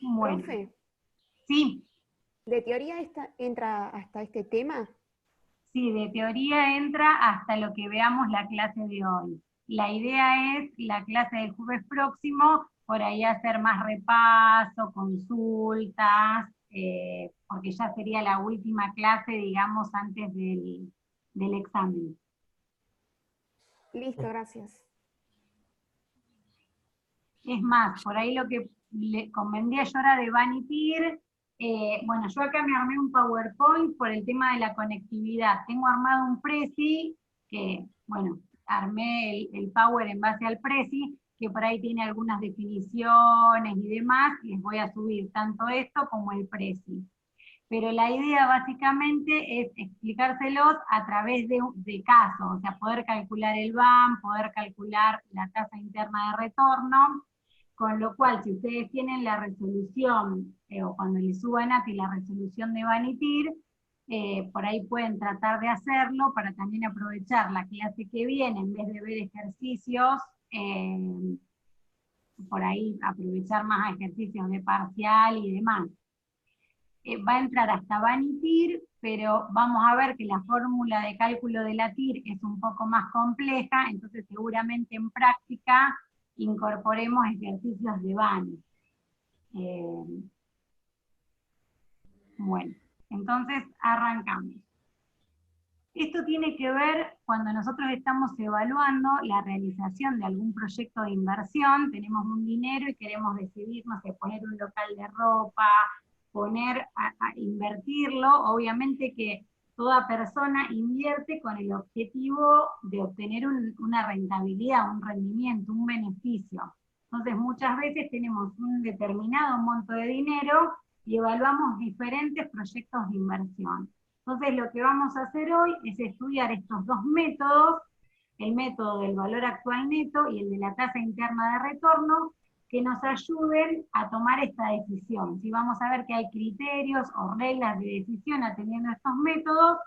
Bueno, Profe, sí, ¿de teoría entra hasta este tema? sí, de teoría entra hasta lo que veamos la clase de hoy. La idea es la clase del jueves próximo, por ahí hacer más repaso, consultas, porque ya sería la última clase, digamos, antes del examen. Listo, gracias. Es más, por ahí lo que le convendría yo era de Vanitir. Bueno, yo acá me armé un PowerPoint por el tema de la conectividad. Tengo armado un Prezi, que, bueno, armé el Power en base al Prezi, que por ahí tiene algunas definiciones y demás. Les voy a subir tanto esto como el Prezi. Pero la idea básicamente es explicárselos a través de casos, o sea, poder calcular el BAM, poder calcular la tasa interna de retorno, con lo cual, si ustedes tienen la resolución, o cuando les suban a ti la resolución de Vanitir, por ahí pueden tratar de hacerlo para también aprovechar la clase que viene, en vez de ver ejercicios, por ahí aprovechar más ejercicios de parcial y demás. Va a entrar hasta Vanitir, pero vamos a ver que la fórmula de cálculo de la TIR es un poco más compleja, entonces seguramente en práctica incorporemos ejercicios de Bani. Bueno, entonces arrancamos. Esto tiene que ver cuando nosotros estamos evaluando la realización de algún proyecto de inversión, tenemos un dinero y queremos decidir, no sé, poner un local de ropa, a invertirlo, obviamente que toda persona invierte con el objetivo de obtener una rentabilidad, un rendimiento, un beneficio. Entonces muchas veces tenemos un determinado monto de dinero y evaluamos diferentes proyectos de inversión. Entonces lo que vamos a hacer hoy es estudiar estos dos métodos, el método del valor actual neto y el de la tasa interna de retorno, que nos ayuden a tomar esta decisión. Si vamos a ver que hay criterios o reglas de decisión atendiendo estos métodos,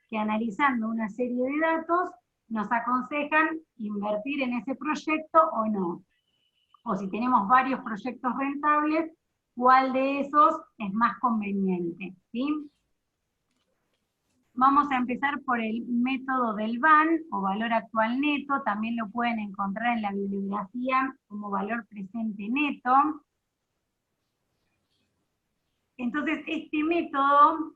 que analizando una serie de datos nos aconsejan invertir en ese proyecto o no. O si tenemos varios proyectos rentables, cuál de esos es más conveniente, ¿sí? Vamos a empezar por el método del VAN, o valor actual neto, también lo pueden encontrar en la bibliografía como valor presente neto. Entonces, este método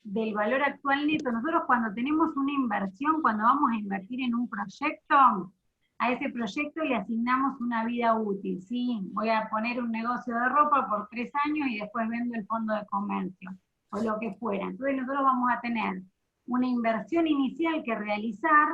del valor actual neto, nosotros cuando tenemos una inversión, cuando vamos a invertir en un proyecto, a ese proyecto le asignamos una vida útil, ¿sí? Voy a poner un negocio de ropa por 3 años y después vendo el fondo de comercio, o lo que fuera. Entonces nosotros vamos a tener una inversión inicial que realizar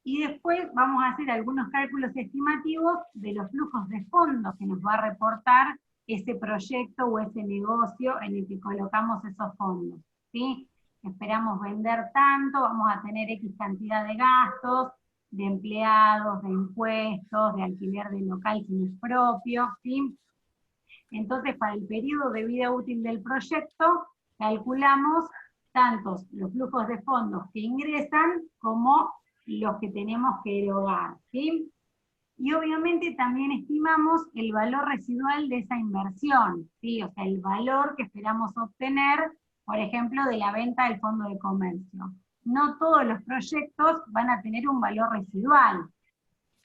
y después vamos a hacer algunos cálculos estimativos de los flujos de fondos que nos va a reportar ese proyecto o ese negocio en el que colocamos esos fondos, ¿sí? Esperamos vender tanto, vamos a tener X cantidad de gastos, de empleados, de impuestos, de alquiler del local si no es propio, ¿sí? Entonces, para el periodo de vida útil del proyecto, calculamos tantos los flujos de fondos que ingresan como los que tenemos que erogar, ¿sí? Y obviamente también estimamos el valor residual de esa inversión, ¿sí? O sea, el valor que esperamos obtener, por ejemplo, de la venta del fondo de comercio. No todos los proyectos van a tener un valor residual.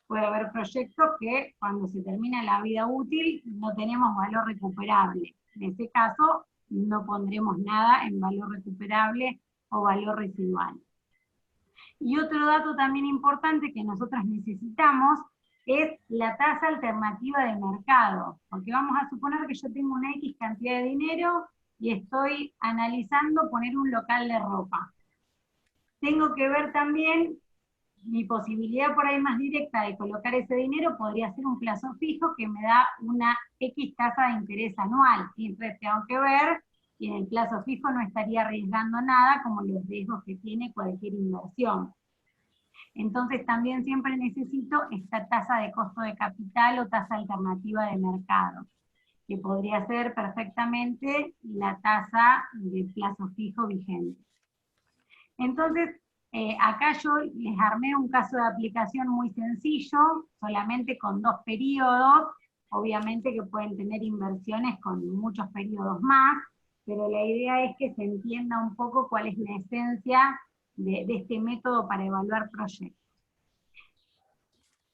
Puede haber proyectos que cuando se termina la vida útil no tenemos valor recuperable. En ese caso, no pondremos nada en valor recuperable o valor residual. Y otro dato también importante que nosotros necesitamos es la tasa alternativa de mercado, porque vamos a suponer que yo tengo una X cantidad de dinero y estoy analizando poner un local de ropa. Tengo que ver también mi posibilidad por ahí más directa de colocar ese dinero podría ser un plazo fijo que me da una X tasa de interés anual. Y entonces tengo que ver y en el plazo fijo no estaría arriesgando nada como los riesgos que tiene cualquier inversión. Entonces también siempre necesito esta tasa de costo de capital o tasa alternativa de mercado, que podría ser perfectamente la tasa de plazo fijo vigente. Entonces, acá yo les armé un caso de aplicación muy sencillo, solamente con 2 periodos, obviamente que pueden tener inversiones con muchos periodos más, pero la idea es que se entienda un poco cuál es la esencia de este método para evaluar proyectos.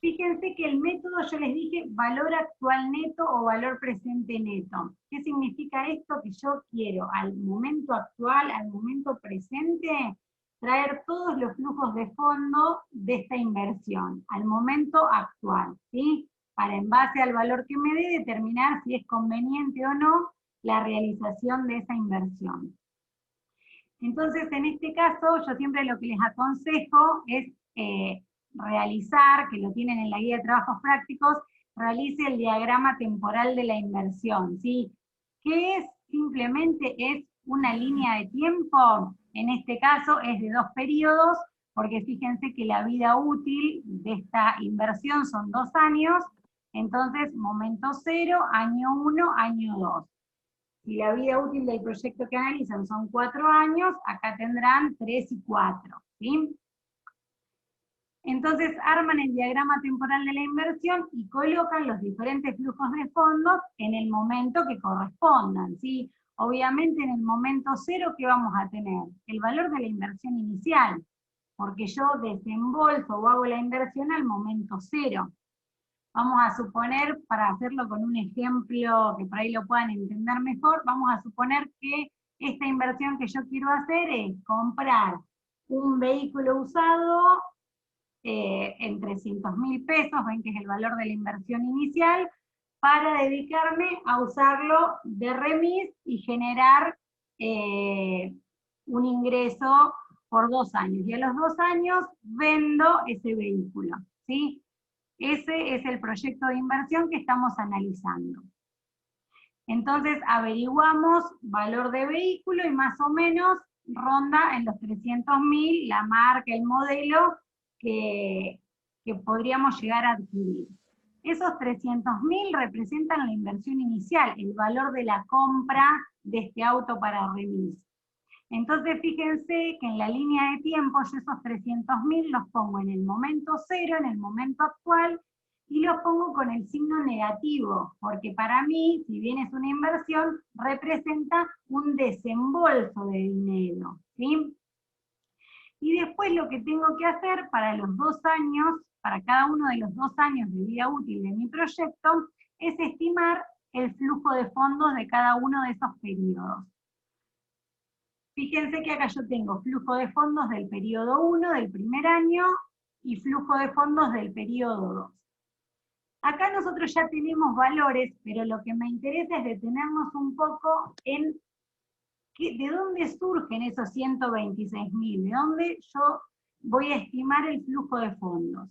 Fíjense que el método, yo les dije, valor actual neto o valor presente neto. ¿Qué significa esto? Que yo quiero al momento actual, al momento presente, traer todos los flujos de fondo de esta inversión, al momento actual, ¿sí? Para en base al valor que me dé, determinar si es conveniente o no la realización de esa inversión. Entonces, en este caso, yo siempre lo que les aconsejo es realizar, que lo tienen en la guía de trabajos prácticos, realice el diagrama temporal de la inversión, ¿sí? Que es simplemente es una línea de tiempo, en este caso es de 2 periodos, porque fíjense que la vida útil de esta inversión son 2 años, entonces momento 0, año 1, año 2. Si la vida útil del proyecto que analizan son 4 años, acá tendrán 3 y 4, ¿sí? Entonces arman el diagrama temporal de la inversión y colocan los diferentes flujos de fondos en el momento que correspondan, ¿sí? Obviamente en el momento 0, ¿qué vamos a tener? El valor de la inversión inicial, porque yo desembolso o hago la inversión al momento 0. Vamos a suponer, para hacerlo con un ejemplo que por ahí lo puedan entender mejor, vamos a suponer que esta inversión que yo quiero hacer es comprar un vehículo usado en 300.000 pesos, ven que es el valor de la inversión inicial, para dedicarme a usarlo de remis y generar un ingreso por 2 años. Y a los 2 años vendo ese vehículo, ¿sí? Ese es el proyecto de inversión que estamos analizando. Entonces averiguamos valor de vehículo y más o menos ronda en los 300.000 la marca, el modelo que podríamos llegar a adquirir. Esos 300.000 representan la inversión inicial, el valor de la compra de este auto para remis. Entonces fíjense que en la línea de tiempo yo esos 300.000 los pongo en el momento 0, en el momento actual, y los pongo con el signo negativo, porque para mí, si bien es una inversión, representa un desembolso de dinero, ¿sí? Y después lo que tengo que hacer para los 2 años, para cada uno de los 2 años de vida útil de mi proyecto, es estimar el flujo de fondos de cada uno de esos periodos. Fíjense que acá yo tengo flujo de fondos del periodo 1, del primer año, y flujo de fondos del periodo 2. Acá nosotros ya tenemos valores, pero lo que me interesa es detenernos un poco en de dónde surgen esos 126.000, de dónde yo voy a estimar el flujo de fondos.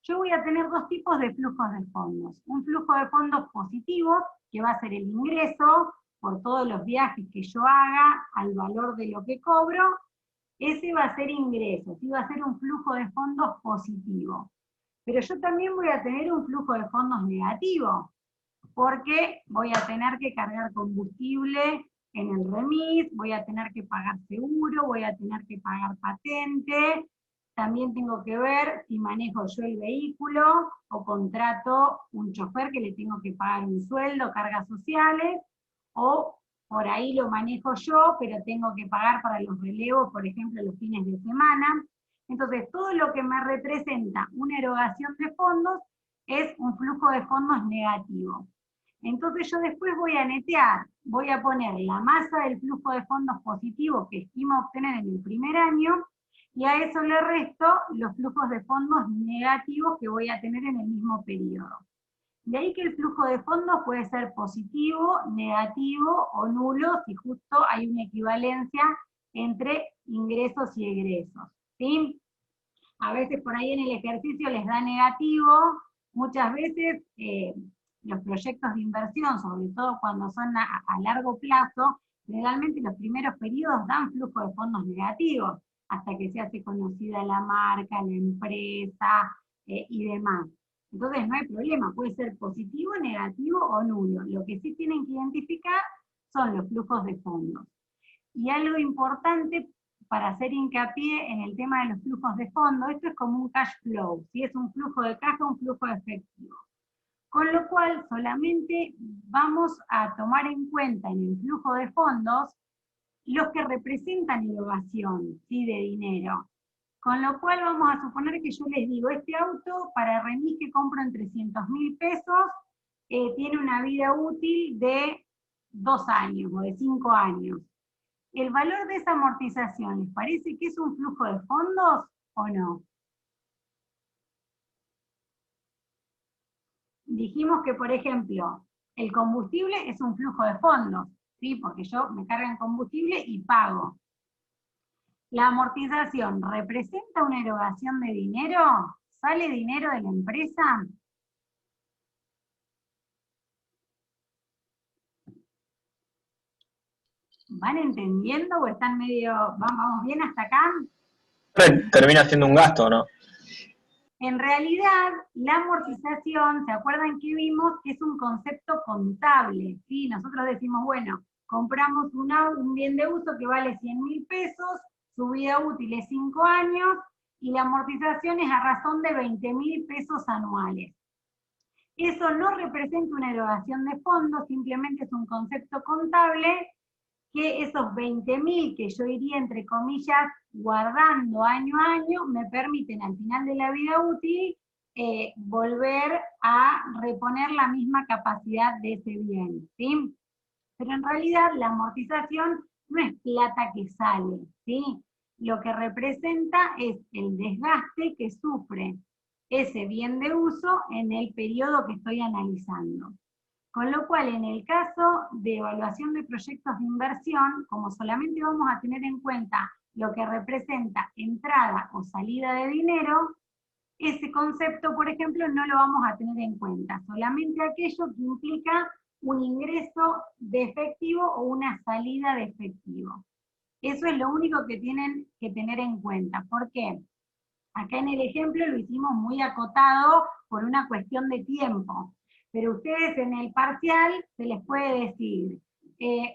Yo voy a tener 2 tipos de flujos de fondos. Un flujo de fondos positivo, que va a ser el ingreso, por todos los viajes que yo haga, al valor de lo que cobro, ese va a ser ingreso, ¿sí? Va a ser un flujo de fondos positivo. Pero yo también voy a tener un flujo de fondos negativo, porque voy a tener que cargar combustible en el remis, voy a tener que pagar seguro, voy a tener que pagar patente, también tengo que ver si manejo yo el vehículo o contrato un chofer que le tengo que pagar un sueldo, cargas sociales, o por ahí lo manejo yo, pero tengo que pagar para los relevos, por ejemplo, los fines de semana. Entonces, todo lo que me representa una erogación de fondos es un flujo de fondos negativo. Entonces yo después voy a netear, voy a poner la masa del flujo de fondos positivo que estimo obtener en el primer año, y a eso le resto los flujos de fondos negativos que voy a tener en el mismo periodo. De ahí que el flujo de fondos puede ser positivo, negativo o nulo si justo hay una equivalencia entre ingresos y egresos, ¿sí? A veces por ahí en el ejercicio les da negativo, muchas veces los proyectos de inversión, sobre todo cuando son a largo plazo, generalmente los primeros periodos dan flujo de fondos negativos, hasta que se hace conocida la marca, la empresa y demás. Entonces no hay problema, puede ser positivo, negativo o nulo. Lo que sí tienen que identificar son los flujos de fondos. Y algo importante para hacer hincapié en el tema de los flujos de fondos, esto es como un cash flow, ¿sí? Es un flujo de caja, un flujo de efectivo. Con lo cual solamente vamos a tomar en cuenta en el flujo de fondos los que representan erogación, ¿sí?, de dinero. Con lo cual vamos a suponer que yo les digo, este auto para remis que compro en 300.000 pesos, tiene una vida útil de 2 años o de 5 años. ¿El valor de esa amortización les parece que es un flujo de fondos o no? Dijimos que, por ejemplo, el combustible es un flujo de fondos, ¿sí? Porque yo me cargan combustible y pago. ¿La amortización representa una erogación de dinero? ¿Sale dinero de la empresa? ¿Van entendiendo o están medio, vamos bien hasta acá? Termina siendo un gasto, ¿no? En realidad, la amortización, ¿se acuerdan que vimos? Que es un concepto contable, ¿sí? Nosotros decimos, bueno, compramos un bien de uso que vale 100.000 pesos, su vida útil es 5 años, y la amortización es a razón de 20.000 pesos anuales. Eso no representa una erogación de fondos, simplemente es un concepto contable que esos 20.000 que yo iría, entre comillas, guardando año a año, me permiten al final de la vida útil volver a reponer la misma capacidad de ese bien, ¿sí? Pero en realidad la amortización no es plata que sale, ¿sí? Lo que representa es el desgaste que sufre ese bien de uso en el periodo que estoy analizando. Con lo cual, en el caso de evaluación de proyectos de inversión, como solamente vamos a tener en cuenta lo que representa entrada o salida de dinero, ese concepto, por ejemplo, no lo vamos a tener en cuenta, solamente aquello que implica un ingreso de efectivo o una salida de efectivo. Eso es lo único que tienen que tener en cuenta. ¿Por qué? Acá en el ejemplo lo hicimos muy acotado por una cuestión de tiempo, pero ustedes en el parcial se les puede decir,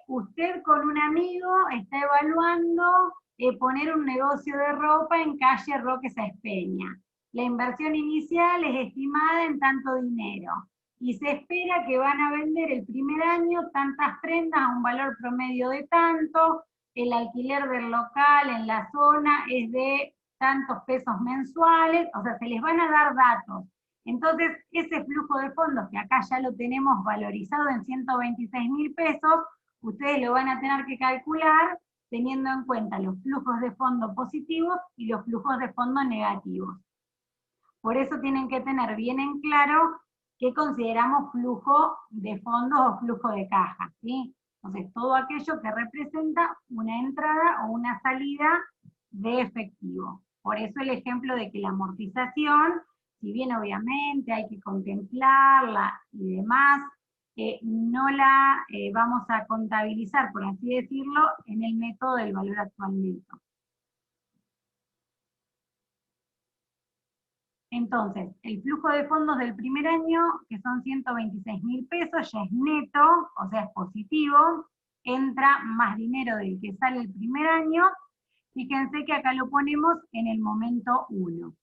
usted con un amigo está evaluando poner un negocio de ropa en calle Roque Sáenz Peña. La inversión inicial es estimada en tanto dinero y se espera que van a vender el primer año tantas prendas a un valor promedio de tanto, el alquiler del local en la zona es de tantos pesos mensuales, o sea, se les van a dar datos. Entonces, ese flujo de fondos, que acá ya lo tenemos valorizado en 126.000 pesos, ustedes lo van a tener que calcular teniendo en cuenta los flujos de fondo positivos y los flujos de fondo negativos. Por eso tienen que tener bien en claro qué consideramos flujo de fondos o flujo de caja, ¿sí? Entonces, todo aquello que representa una entrada o una salida de efectivo. Por eso el ejemplo de que la amortización, si bien obviamente hay que contemplarla y demás, no la vamos a contabilizar, por así decirlo, en el método del valor actual neto. Entonces, el flujo de fondos del primer año, que son 126.000 pesos, ya es neto, o sea, es positivo, entra más dinero del que sale el primer año. Fíjense que acá lo ponemos en el momento 1.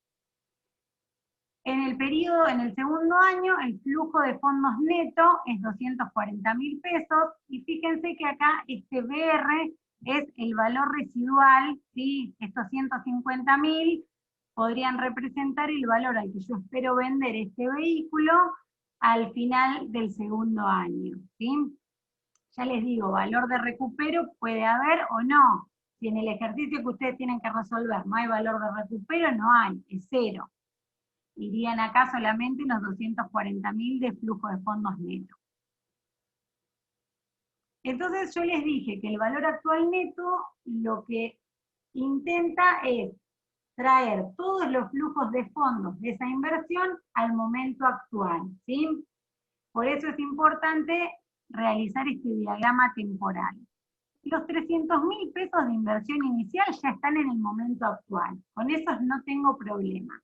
En el segundo año, el flujo de fondos neto es 240.000 pesos, y fíjense que acá este BR es el valor residual, ¿sí? Estos 150.000 podrían representar el valor al que yo espero vender este vehículo al final del segundo año, ¿sí? Ya les digo, valor de recupero puede haber o no. Si en el ejercicio que ustedes tienen que resolver no hay valor de recupero, no hay, es 0. Irían acá solamente unos 240.000 de flujo de fondos neto. Entonces yo les dije que el valor actual neto lo que intenta es traer todos los flujos de fondos de esa inversión al momento actual, ¿sí? Por eso es importante realizar este diagrama temporal. Los 300.000 pesos de inversión inicial ya están en el momento actual, con esos no tengo problema.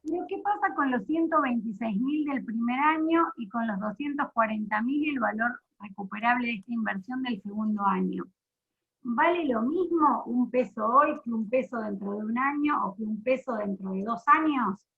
Pero ¿qué pasa con los 126.000 del primer año y con los 240.000 el valor recuperable de esta inversión del segundo año? ¿Vale lo mismo un peso hoy que un peso dentro de un año o que un peso dentro de 2 años?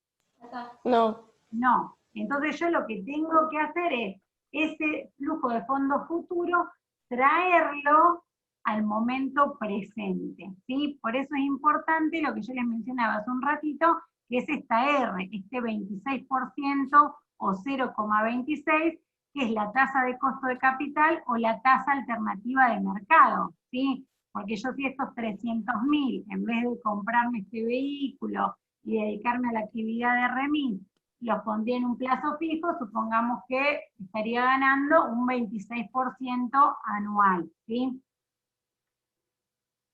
No. No. Entonces yo lo que tengo que hacer es, ese flujo de fondos futuro, traerlo al momento presente, ¿sí? Por eso es importante lo que yo les mencionaba hace un ratito, que es esta R, este 26% o 0,26, que es la tasa de costo de capital o la tasa alternativa de mercado, ¿sí? Porque yo si estos 300.000, en vez de comprarme este vehículo y dedicarme a la actividad de remis, los pondría en un plazo fijo, supongamos que estaría ganando un 26% anual, ¿sí?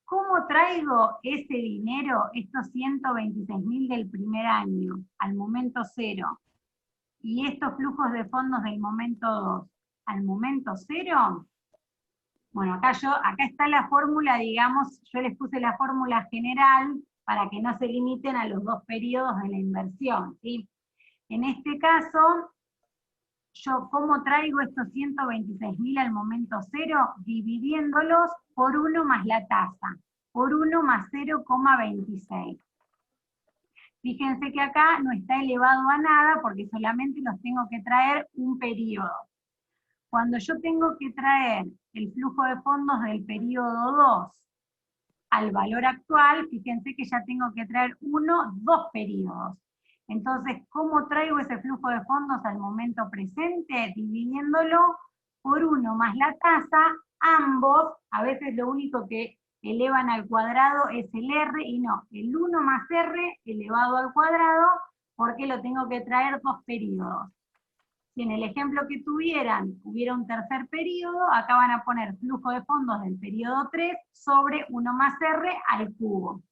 ¿Cómo traigo ese dinero, estos 126.000 del primer año, al momento cero? Y estos flujos de fondos del momento 2, al momento cero. Bueno, acá está la fórmula, digamos, yo les puse la fórmula general para que no se limiten a los 2 periodos de la inversión, ¿sí? En este caso, yo ¿cómo traigo estos 126.000 al momento cero? Dividiéndolos por 1 más la tasa, por 1 más 0,26. Fíjense que acá no está elevado a nada porque solamente los tengo que traer un periodo. Cuando yo tengo que traer el flujo de fondos del periodo 2 al valor actual, fíjense que ya tengo que traer 2 periodos. Entonces, ¿cómo traigo ese flujo de fondos al momento presente? Dividiéndolo por 1 más la tasa, ambos, a veces lo único que elevan al cuadrado es el R, y no, el 1 más R elevado al cuadrado, porque lo tengo que traer 2 periodos. Si en el ejemplo que hubiera un tercer periodo, acá van a poner flujo de fondos del periodo 3 sobre 1 más R al cubo.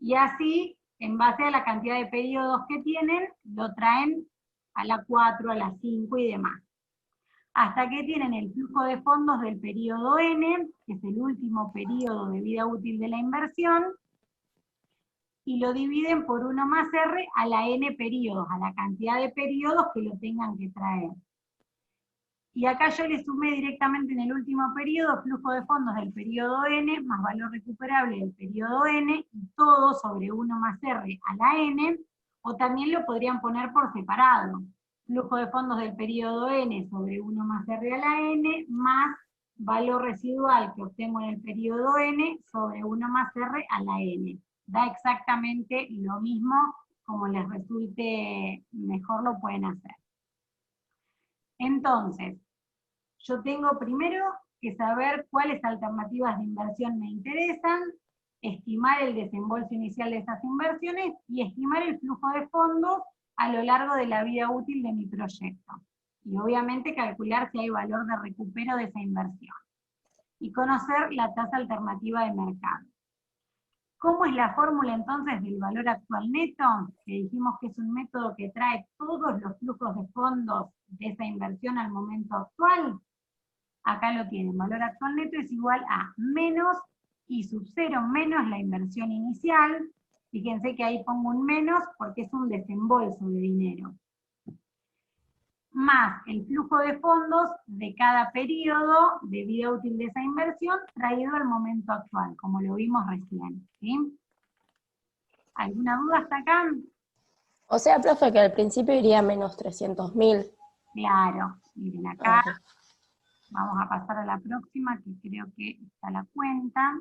Y así, en base a la cantidad de periodos que tienen, lo traen a la 4, a la 5 y demás. Hasta que tienen el flujo de fondos del periodo N, que es el último periodo de vida útil de la inversión, y lo dividen por 1 más R a la N periodos, a la cantidad de periodos que lo tengan que traer. Y acá yo le sumé directamente en el último periodo flujo de fondos del periodo N más valor recuperable del periodo N, y todo sobre 1 más R a la N, o también lo podrían poner por separado. Flujo de fondos del periodo N sobre 1 más R a la N, más valor residual que obtengo en el periodo N sobre 1 más R a la N. Da exactamente lo mismo, como les resulte mejor lo pueden hacer. Entonces, yo tengo primero que saber cuáles alternativas de inversión me interesan, estimar el desembolso inicial de esas inversiones y estimar el flujo de fondos a lo largo de la vida útil de mi proyecto. Y obviamente calcular si hay valor de recupero de esa inversión. Y conocer la tasa alternativa de mercado. ¿Cómo es la fórmula entonces del valor actual neto? Que dijimos que es un método que trae todos los flujos de fondos de esa inversión al momento actual. Acá lo tienen, valor actual neto es igual a menos I sub 0 menos la inversión inicial. Fíjense que ahí pongo un menos porque es un desembolso de dinero. Más el flujo de fondos de cada periodo de vida útil de esa inversión traído al momento actual, como lo vimos recién, ¿sí? ¿Alguna duda hasta acá? O sea, profe, que al principio iría menos 300.000. Claro, miren acá, vamos a pasar a la próxima, que creo que está la cuenta.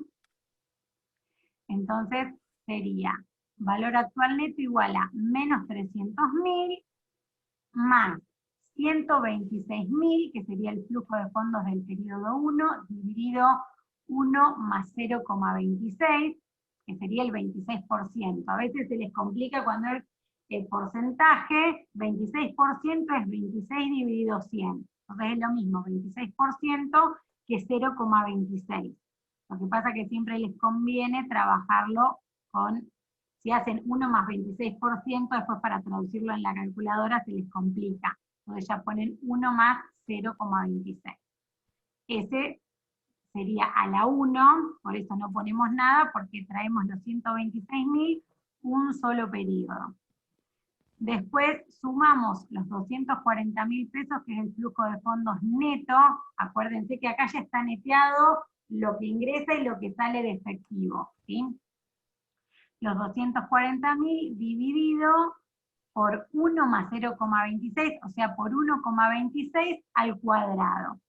Entonces sería valor actual neto igual a menos 300.000 más 126.000, que sería el flujo de fondos del periodo 1, dividido 1 más 0,26, que sería el 26%. A veces se les complica cuando el porcentaje, 26% es 26 dividido 100. Entonces es lo mismo, 26% que 0,26. Lo que pasa es que siempre les conviene trabajarlo con, si hacen 1 más 26%, después para traducirlo en la calculadora se les complica. Entonces ya ponen 1 más 0,26. Ese sería a la 1, por eso no ponemos nada, porque traemos los 126.000, un solo periodo. Después sumamos los 240.000 pesos, que es el flujo de fondos neto. Acuérdense que acá ya está neteado lo que ingresa y lo que sale de efectivo, ¿sí? Los 240.000 dividido por 1 más 0,26, o sea, por 1,26 al cuadrado.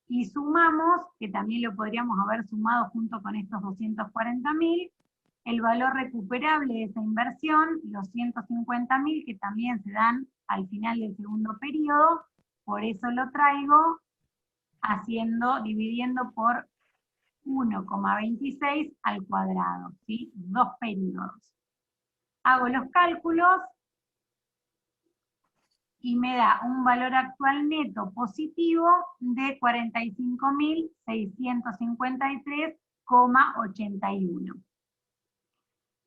Y sumamos, que también lo podríamos haber sumado junto con estos 240.000, el valor recuperable de esa inversión, los 150.000 que también se dan al final del segundo periodo, por eso lo traigo dividiendo por 1,26 al cuadrado, ¿sí? 2 periodos. Hago los cálculos y me da un valor actual neto positivo de 45.653,81.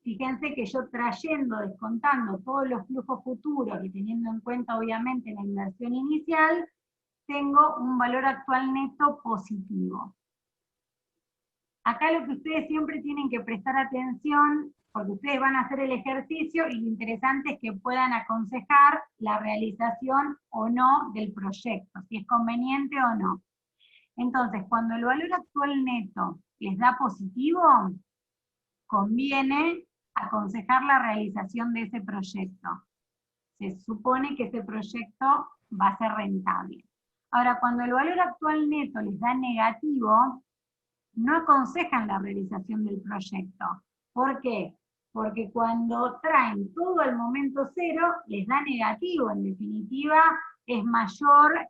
Fíjense que yo descontando todos los flujos futuros y teniendo en cuenta obviamente la inversión inicial, tengo un valor actual neto positivo. Acá lo que ustedes siempre tienen que prestar atención, porque ustedes van a hacer el ejercicio y lo interesante es que puedan aconsejar la realización o no del proyecto, si es conveniente o no. Entonces, cuando el valor actual neto les da positivo, conviene aconsejar la realización de ese proyecto. Se supone que ese proyecto va a ser rentable. Ahora, cuando el valor actual neto les da negativo, no aconsejan la realización del proyecto. ¿Por qué? Porque cuando traen todo al momento cero, les da negativo. En definitiva, es mayor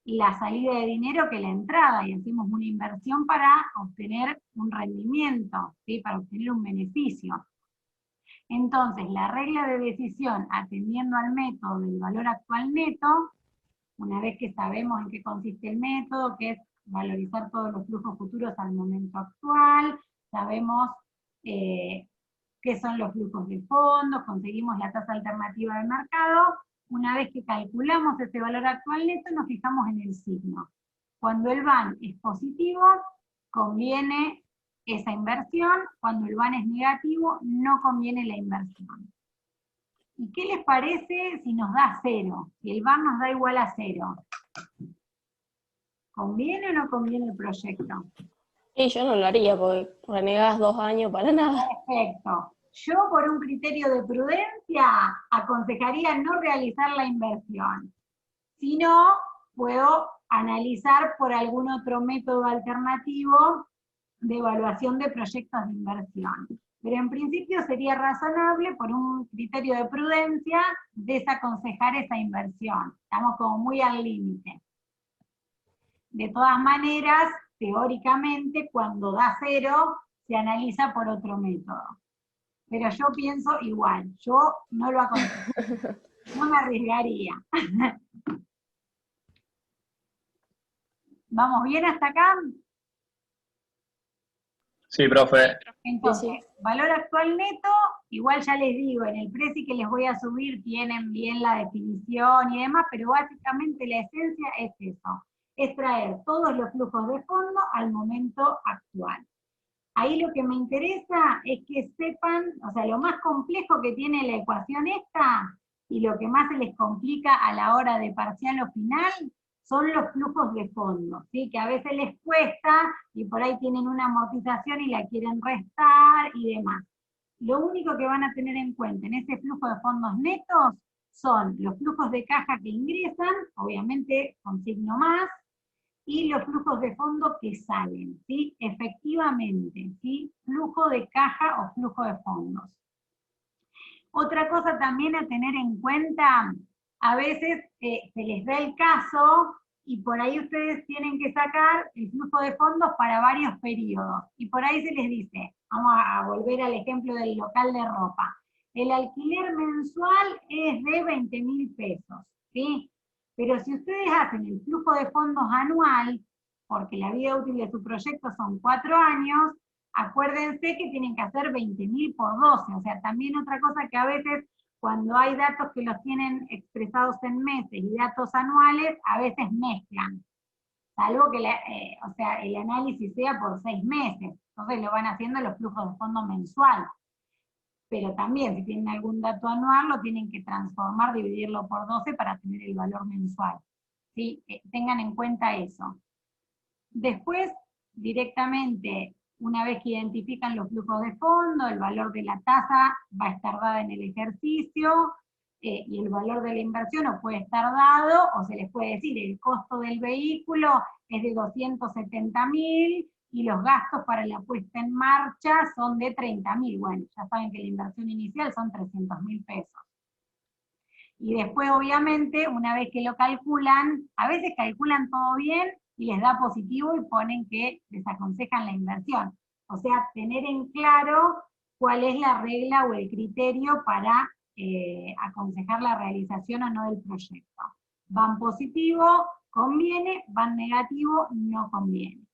la salida de dinero que la entrada, y hacemos una inversión para obtener un rendimiento, ¿sí? Para obtener un beneficio. Entonces, la regla de decisión, atendiendo al método del valor actual neto, una vez que sabemos en qué consiste el método, que es valorizar todos los flujos futuros al momento actual, sabemos qué son los flujos de fondos, conseguimos la tasa alternativa del mercado. Una vez que calculamos ese valor actual neto, nos fijamos en el signo. Cuando el VAN es positivo, conviene esa inversión. Cuando el VAN es negativo, no conviene la inversión. ¿Y qué les parece si nos da 0? Si el VAN nos da igual a 0. ¿Conviene o no conviene el proyecto? Y yo no lo haría, porque renegás 2 años para nada. Perfecto. Yo, por un criterio de prudencia, aconsejaría no realizar la inversión. Si no, puedo analizar por algún otro método alternativo de evaluación de proyectos de inversión. Pero en principio sería razonable, por un criterio de prudencia, desaconsejar esa inversión. Estamos como muy al límite. De todas maneras, teóricamente, cuando da 0, se analiza por otro método. Pero yo pienso igual, yo no lo aconsejo, no me arriesgaría. ¿Vamos bien hasta acá? Sí, profe. Entonces, Sí. valor actual neto, igual ya les digo, en el preci que les voy a subir tienen bien la definición y demás, pero básicamente la esencia es eso, es traer todos los flujos de fondo al momento actual. Ahí lo que me interesa es que sepan, o sea, lo más complejo que tiene la ecuación esta, y lo que más se les complica a la hora de parcial o final, son los flujos de fondo, ¿sí? Que a veces les cuesta, y por ahí tienen una amortización y la quieren restar y demás. Lo único que van a tener en cuenta en ese flujo de fondos netos son los flujos de caja que ingresan, obviamente con signo más, y los flujos de fondo que salen, ¿sí? Efectivamente, ¿sí? Flujo de caja o flujo de fondos. Otra cosa también a tener en cuenta, a veces se les da el caso y por ahí ustedes tienen que sacar el flujo de fondos para varios periodos. Y por ahí se les dice, vamos a volver al ejemplo del local de ropa, el alquiler mensual es de 20.000 pesos, ¿sí? Pero si ustedes hacen el flujo de fondos anual, porque la vida útil de su proyecto son 4 años, acuérdense que tienen que hacer 20.000 por 12, o sea, también otra cosa que a veces cuando hay datos que los tienen expresados en meses y datos anuales, a veces mezclan, salvo que o sea, el análisis sea por 6 meses, entonces lo van haciendo los flujos de fondo mensual. Pero también, si tienen algún dato anual, lo tienen que transformar, dividirlo por 12 para tener el valor mensual. ¿Sí? Tengan en cuenta eso. Después, directamente, Una vez que identifican los flujos de fondo, el valor de la tasa va a estar dada en el ejercicio, y el valor de la inversión o puede estar dado, o se les puede decir, el costo del vehículo es de 270.000, y los gastos para la puesta en marcha son de 30.000. Bueno, ya saben que la inversión inicial son 300.000 pesos. Y después, obviamente, una vez que lo calculan, a veces calculan todo bien y les da positivo y ponen que les aconsejan la inversión. O sea, tener en claro cuál es la regla o el criterio para aconsejar la realización o no del proyecto. Van positivo, conviene; van negativo, no conviene.